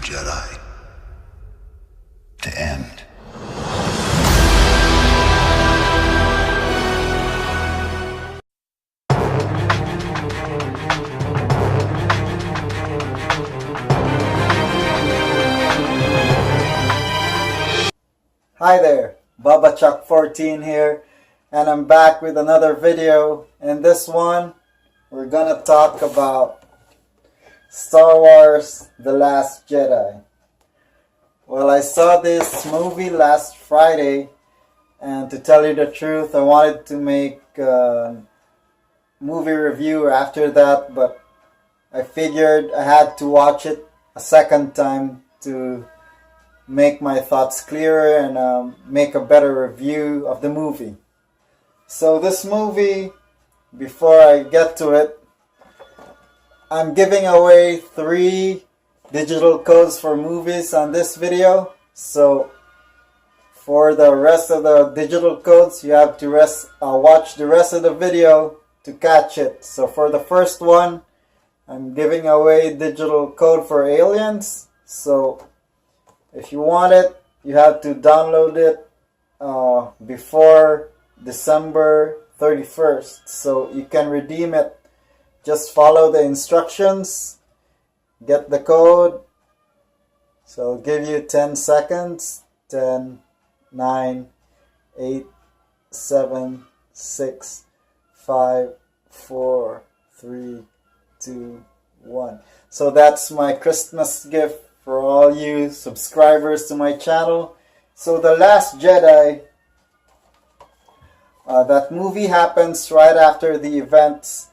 Jedi to end. Hi there, BUBBACHUck 14 here, and I'm back with another video. In this one, we're gonna talk about Star Wars The Last Jedi. Well, I saw this movie last Friday, and to tell you the truth, I wanted to make a movie review after that, but I figured I had to watch it a second time to make my thoughts clearer and make a better review of the movie. So this movie, before I get to it, I'm giving away 3 digital codes for movies on this video. So for the rest of the digital codes, you have to watch the rest of the video to catch it. So for the first one, I'm giving away digital code for Aliens. So if you want it, you have to download it before December 31st. So you can redeem it. Just follow the instructions. Get the code. So I'll give you 10 seconds. 10, 9, 8, 7, 6, 5, 4, 3, 2, 1. So that's my Christmas gift for all you subscribers to my channel. So The Last Jedi, that movie happens right after the events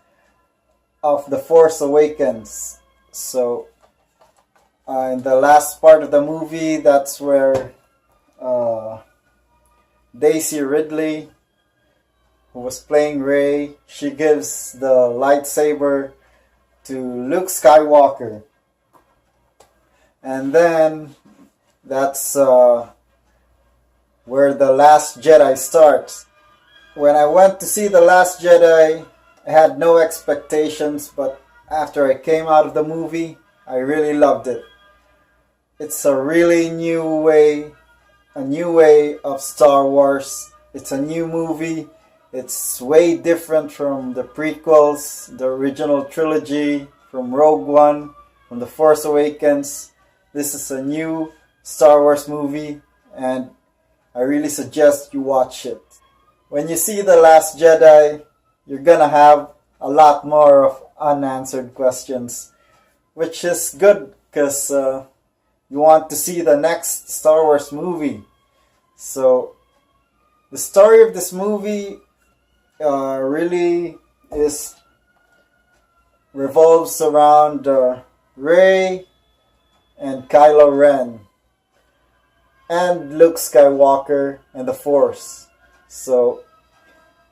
of The Force Awakens. So in the last part of the movie, that's where Daisy Ridley, who was playing Rey, she gives the lightsaber to Luke Skywalker. And then that's where The Last Jedi starts. When I went to see The Last Jedi, I had no expectations, but after I came out of the movie, I really loved it. It's a really new way of Star Wars. It's a new movie. It's way different from the prequels, the original trilogy, from Rogue One, from The Force Awakens. This is a new Star Wars movie, and I really suggest you watch it. When you see The Last Jedi, you're gonna have a lot more of unanswered questions, which is good because you want to see the next Star Wars movie. So the story of this movie really revolves around Rey and Kylo Ren and Luke Skywalker and the Force. So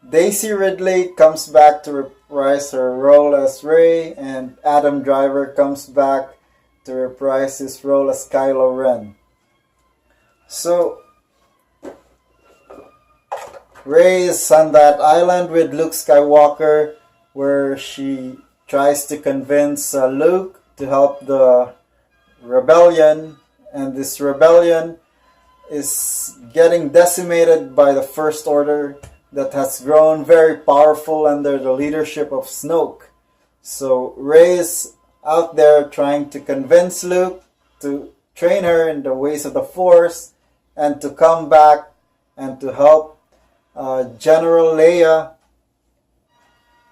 Daisy Ridley comes back to reprise her role as Rey, and Adam Driver comes back to reprise his role as Kylo Ren. So Rey is on that island with Luke Skywalker, where she tries to convince Luke to help the rebellion, and this rebellion is getting decimated by the First Order that has grown very powerful under the leadership of Snoke. So Rey is out there trying to convince Luke to train her in the ways of the Force and to come back and to help General Leia,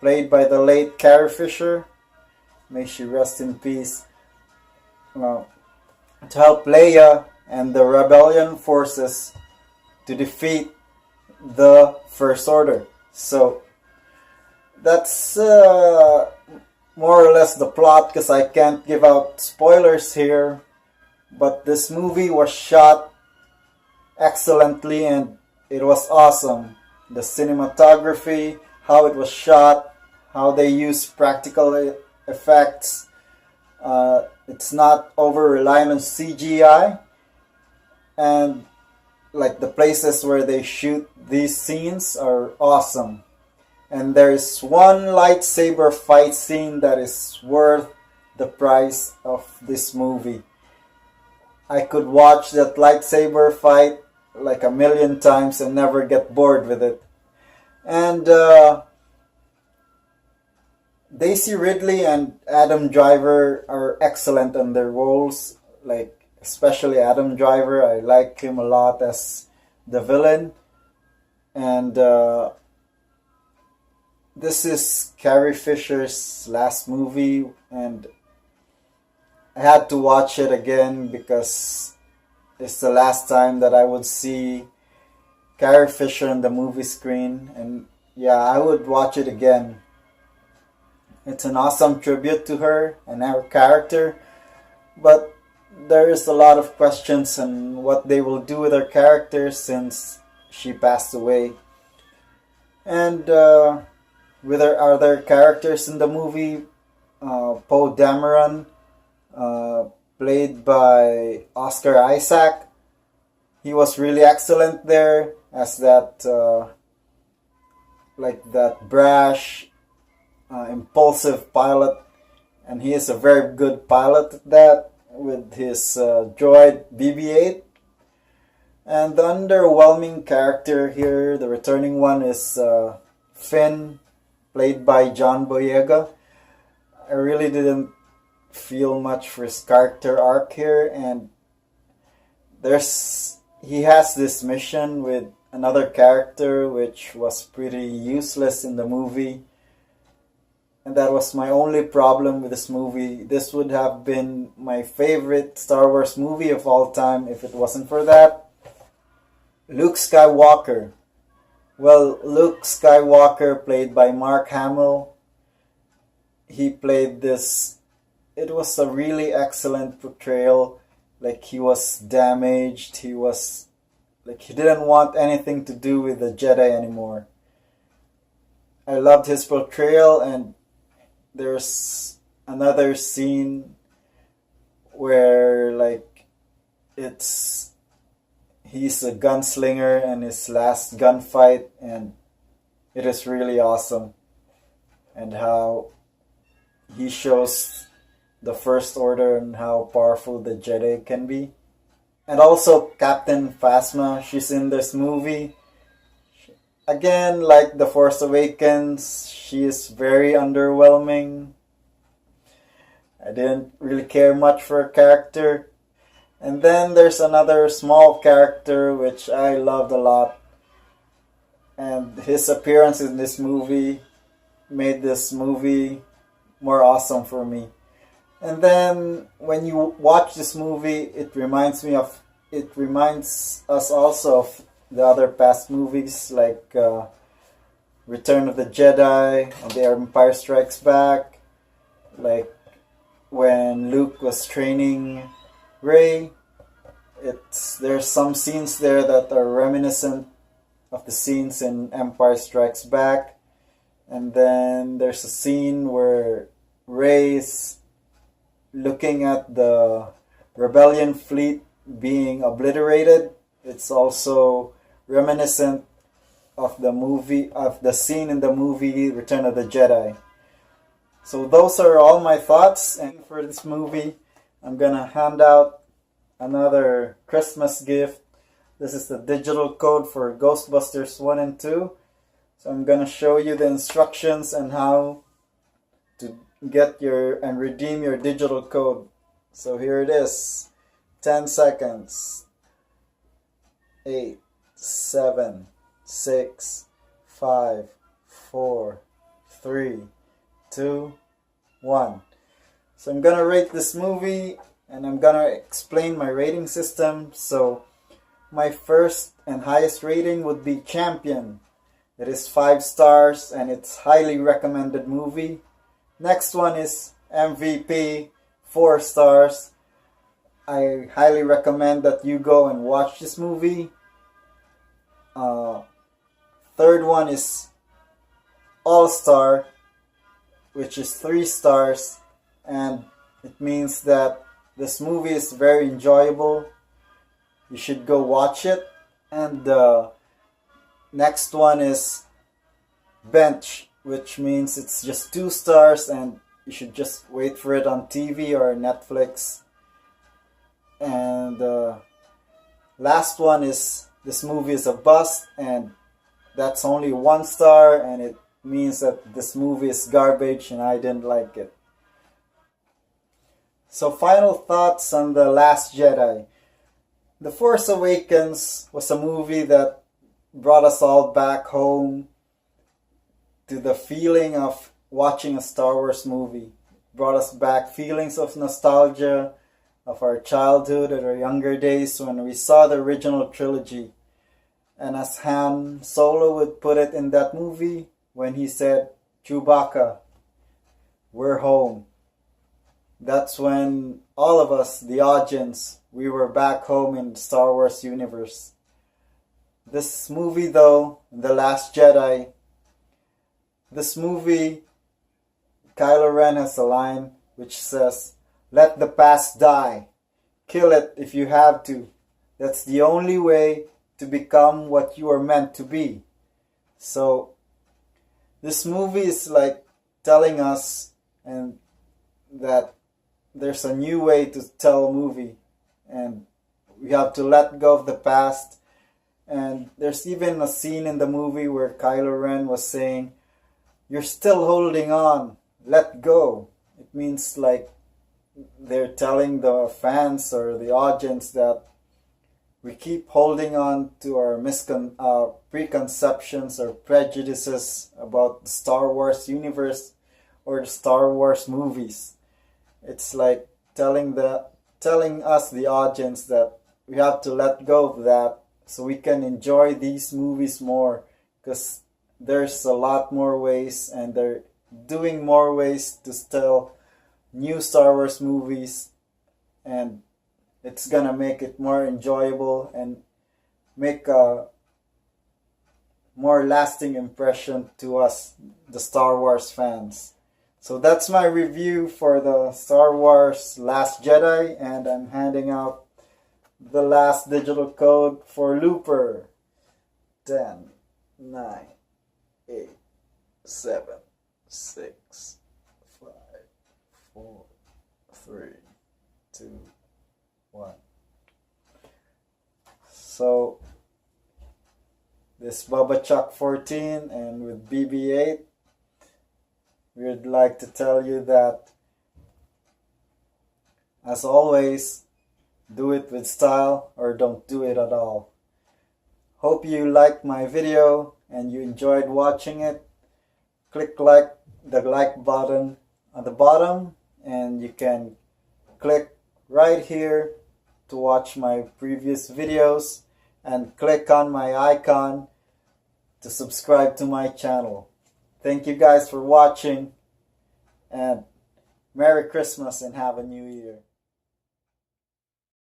played by the late Carrie Fisher, may she rest in peace, to help Leia and the rebellion forces to defeat the First Order. So that's more or less the plot, because I can't give out spoilers here. But this movie was shot excellently and it was awesome. The cinematography, how it was shot, how they used practical effects. It's not over reliant on CGI, and like the places where they shoot these scenes are awesome. And there is one lightsaber fight scene that is worth the price of this movie. I could watch that lightsaber fight like a million times and never get bored with it. And Daisy Ridley and Adam Driver are excellent in their roles. Like, especially Adam Driver, I like him a lot as the villain. And this is Carrie Fisher's last movie, and I had to watch it again because it's the last time that I would see Carrie Fisher on the movie screen. And yeah, I would watch it again. It's an awesome tribute to her and her character, but there is a lot of questions on what they will do with her character since she passed away. And with her other characters in the movie, Poe Dameron, played by Oscar Isaac, he was really excellent there as that that brash, impulsive pilot, and he is a very good pilot at that with his droid BB-8. And the underwhelming character here, the returning one, is Finn, played by John Boyega. I really didn't feel much for his character arc here, and he has this mission with another character which was pretty useless in the movie. And that was my only problem with this movie. This would have been my favorite Star Wars movie of all time if it wasn't for that. Luke Skywalker. Well, Luke Skywalker, played by Mark Hamill, he played this. It was a really excellent portrayal. Like, he was damaged. He was like, he didn't want anything to do with the Jedi anymore. I loved his portrayal, and there's another scene where he's a gunslinger in his last gunfight, and it is really awesome. And how he shows the First Order and how powerful the Jedi can be. And also Captain Phasma, she's in this movie. Again, like The Force Awakens, she is very underwhelming. I didn't really care much for her character. And then there's another small character which I loved a lot. And his appearance in this movie made this movie more awesome for me. And then when you watch this movie, it reminds us also of the other past movies like Return of the Jedi and The Empire Strikes Back, like when Luke was training Rey. There's some scenes there that are reminiscent of the scenes in Empire Strikes Back. And then there's a scene where Rey's looking at the Rebellion fleet being obliterated. It's also reminiscent of the scene in the movie Return of the Jedi. So those are all my thoughts, and for this movie I'm gonna hand out another Christmas gift. This is the digital code for Ghostbusters 1 and 2. So I'm gonna show you the instructions and how to get and redeem your digital code. So here it is. 10 seconds. 8, 7, 6, 5, 4, 3, 2, 1. So I'm gonna rate this movie, and I'm gonna explain my rating system. So my first and highest rating would be Champion. It is 5 stars and it's highly recommended movie. Next one is MVP, 4 stars. I highly recommend that you go and watch this movie. Third one is All Star, which is 3 stars, and it means that this movie is very enjoyable. You should go watch it. And next one is Bench, which means it's just 2 stars and you should just wait for it on TV or Netflix. And last one is, this movie is a bust, and that's only 1 star, and it means that this movie is garbage and I didn't like it. So final thoughts on The Last Jedi. The Force Awakens was a movie that brought us all back home to the feeling of watching a Star Wars movie. Brought us back feelings of nostalgia of our childhood and our younger days when we saw the original trilogy. And as Han Solo would put it in that movie, when he said, "Chewbacca, we're home." That's when all of us, the audience, we were back home in the Star Wars universe. This movie though, The Last Jedi, this movie, Kylo Ren has a line which says, "Let the past die. Kill it if you have to. That's the only way to become what you are meant to be." So this movie is like telling us and that there's a new way to tell a movie, and we have to let go of the past. And there's even a scene in the movie where Kylo Ren was saying, "You're still holding on, let go." It means like they're telling the fans or the audience that we keep holding on to our preconceptions or prejudices about the Star Wars universe or the Star Wars movies. It's like telling us, the audience, that we have to let go of that so we can enjoy these movies more, because there's a lot more ways, and they're doing more ways to tell new Star Wars movies, and it's gonna make it more enjoyable and make a more lasting impression to us, the Star Wars fans. So that's my review for the Star Wars Last Jedi, and I'm handing out the last digital code for Looper. 10, 9, 8, 7, 6, 5, 4, 3, 2, 1. So this BUBBACHUCK 14 and with BB8, we'd like to tell you that, as always, do it with style or don't do it at all. Hope you liked my video and you enjoyed watching it. Click the like button on the bottom, and you can click right here to watch my previous videos, and click on my icon to subscribe to my channel. Thank you guys for watching, and Merry Christmas and have a New Year.